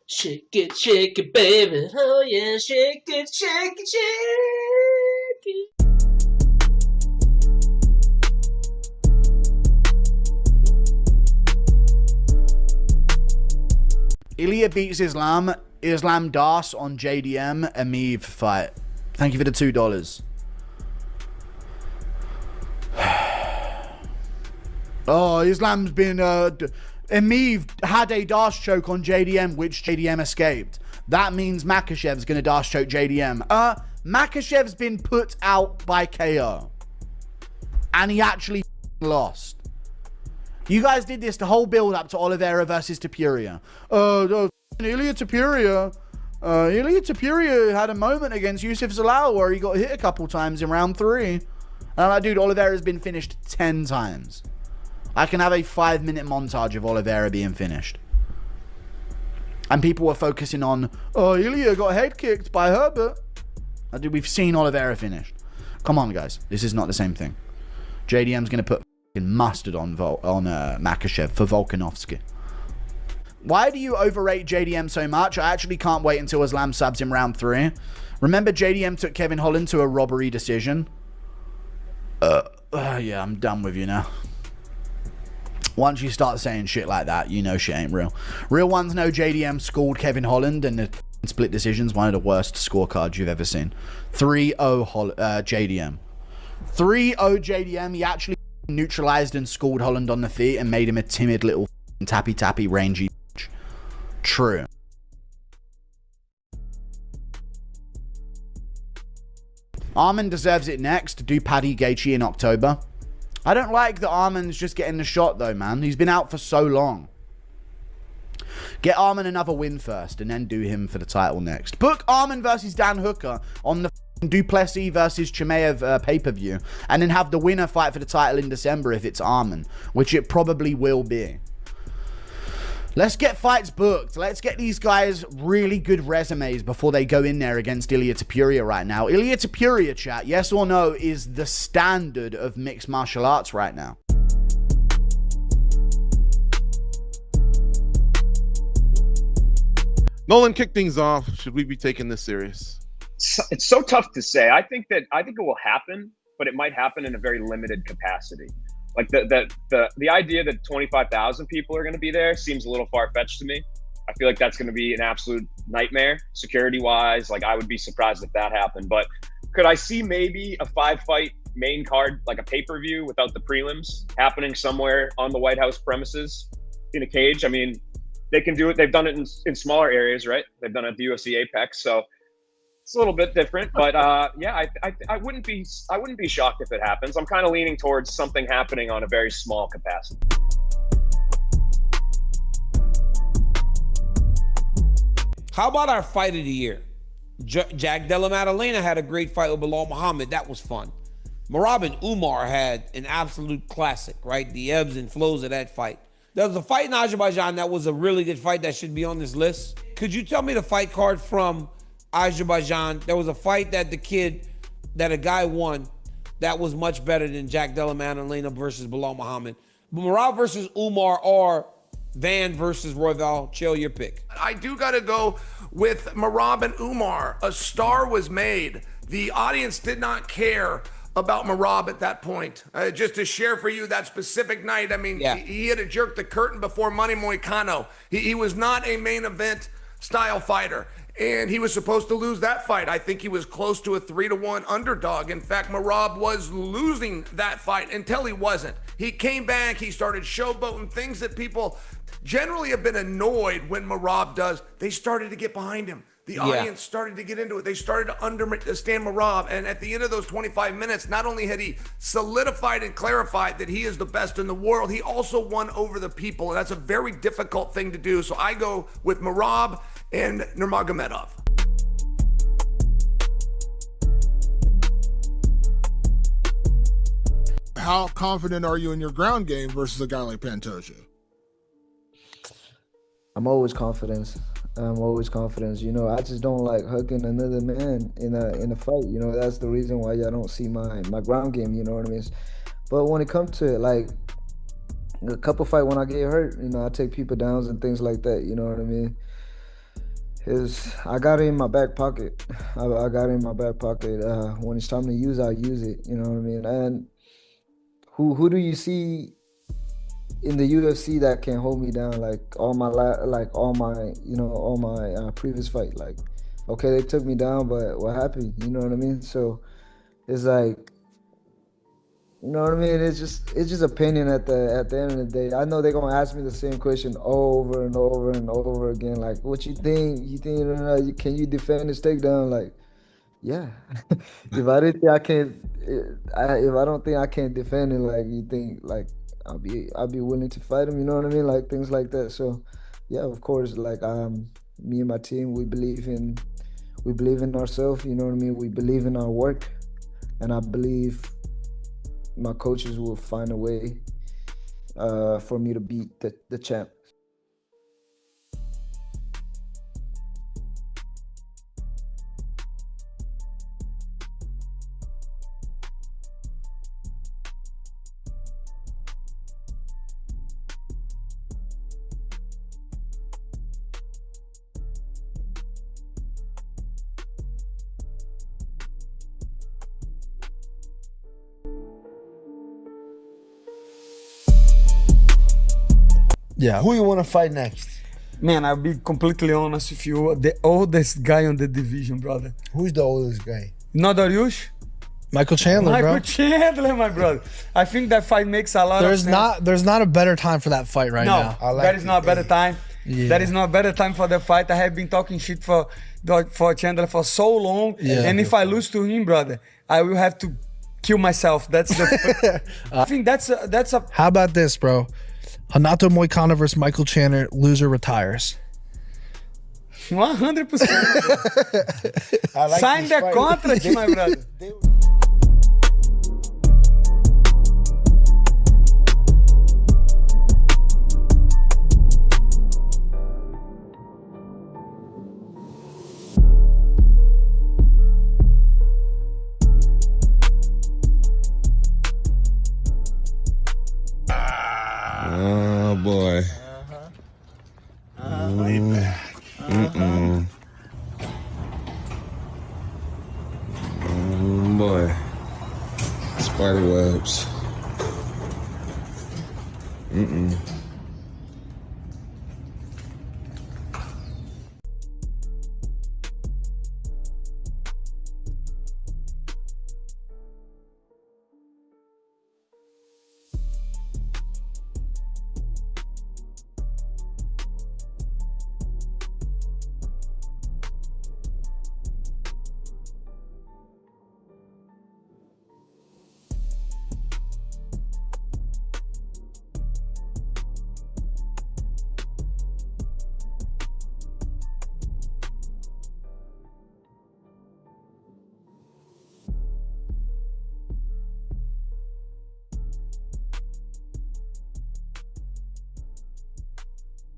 Shake it, baby. Oh yeah, shake it, shake it, shake it. Ilya beats Islam Das on JDM Ameev fight. Thank you for the $2. Oh, Islam's been Ameev had a dash choke on JDM, which JDM escaped. That means Makhachev's gonna dash choke JDM. Makhachev's been put out by KO, and he actually lost. You guys did this the whole build up to Oliveira versus Topuria. Ilya Topuria had a moment against Yusuf Zalal where he got hit a couple times in round 3. And I'm like, dude, Oliveira's been finished 10 times. I can have a 5-minute montage of Oliveira being finished. And people were focusing on, Ilya got head kicked by Herbert. Dude, we've seen Oliveira finished. Come on, guys. This is not the same thing. JDM's going to put mustard on Makhachev for Volkanovski. Why do you overrate JDM so much? I actually can't wait until Islam subs in round 3. Remember JDM took Kevin Holland to a robbery decision? Yeah, I'm done with you now. Once you start saying shit like that, you know shit ain't real. Real ones know JDM schooled Kevin Holland, and the split decision's one of the worst scorecards you've ever seen. 3-0 JDM. 3-0 JDM. He actually neutralized and schooled Holland on the feet and made him a timid little tappy rangy. True. Arman deserves it next. Do Paddy Gaethje in October. I don't like that Arman's just getting the shot though, man. He's been out for so long. Get Arman another win first and then do him for the title next. Book Arman versus Dan Hooker on the Duplessis versus Chimaev pay-per-view, and then have the winner fight for the title in December if it's Arman, which it probably will be. Let's get fights booked. Let's get these guys really good resumes before they go in there against Ilya Topuria right now. Ilya Topuria, chat, yes or no, is the standard of mixed martial arts right now. Nolan, kick things off. Should we be taking this serious? It's so tough to say. I think it will happen, but it might happen in a very limited capacity. Like the idea that 25,000 people are going to be there seems a little far-fetched to me. I feel like that's going to be an absolute nightmare security-wise. Like, I would be surprised if that happened. But could I see maybe a 5-fight main card, like a pay-per-view without the prelims, happening somewhere on the White House premises in a cage? I mean, they can do it. They've done it in smaller areas, right? They've done it at the UFC Apex, so it's a little bit different. But yeah, I wouldn't be shocked if it happens. I'm kind of leaning towards something happening on a very small capacity. How about our fight of the year? Jack Della Maddalena had a great fight with Bilal Muhammad. That was fun. Merab and Umar had an absolute classic, right? The ebbs and flows of that fight. There was a fight in Azerbaijan that was a really good fight that should be on this list. Could you tell me the fight card from Azerbaijan? There was a fight that a guy won that was much better than Jack Della Maddalena versus Bilal Muhammad. But Merab versus Umar or Van versus Royval. Chael, your pick. I do got to go with Merab and Umar. A star was made. The audience did not care about Merab at that point. Just to share for you that specific night, I mean, yeah. He had to jerk the curtain before Money Moicano. He was not a main event style fighter, and he was supposed to lose that fight. I think he was close to a 3-1 underdog. In fact, Merab was losing that fight until he wasn't. He came back, he started showboating, things that people generally have been annoyed when Merab does. They started to get behind him. The audience started to get into it. They started to understand Merab. And at the end of those 25 minutes, not only had he solidified and clarified that he is the best in the world, he also won over the people. And that's a very difficult thing to do. So I go with Merab and Nurmagomedov. How confident are you in your ground game versus a guy like Pantoja? I'm always confident. You know, I just don't like hugging another man in a fight. You know, that's the reason why I don't see my ground game. You know what I mean? But when it comes to it, like a couple fight when I get hurt, you know, I take people downs and things like that. You know what I mean? is I got it in my back pocket. I got it in my back pocket. When it's time to use, I'll use it. You know what I mean? And who do you see in the UFC that can hold me down? Like all my previous fight. Like, okay, they took me down, but what happened? You know what I mean? So it's like, you know what I mean? It's just opinion at the end of the day. I know they're gonna ask me the same question over and over and over again. Like, what you think? Can you defend this takedown? Like, yeah. If I didn't think I can't, if I don't think I can't defend it, like you think, like I'll be willing to fight him. You know what I mean? Like things like that. So, yeah, of course. Like me and my team, we believe in ourselves. You know what I mean? We believe in our work, and I believe my coaches will find a way for me to beat the champ. Yeah. Who you want to fight next? Man, I'll be completely honest with you. The oldest guy on the division, brother. Who's the oldest guy? Not Dariush? Michael Chandler, bro. Michael Chandler, my brother. I think that fight makes a lot of sense. There's not a better time for that fight right now. No, that is not a better time. Yeah. That is not a better time for the fight. I have been talking shit for Chandler for so long. Yeah. And if I lose to him, brother, I will have to kill myself. That's the I think that's a How about this, bro? Renato Moicano versus Michael Chandler, loser retires. 100%. Sign the contract, my brother. Oh boy. Way back. Boy. Spider webs.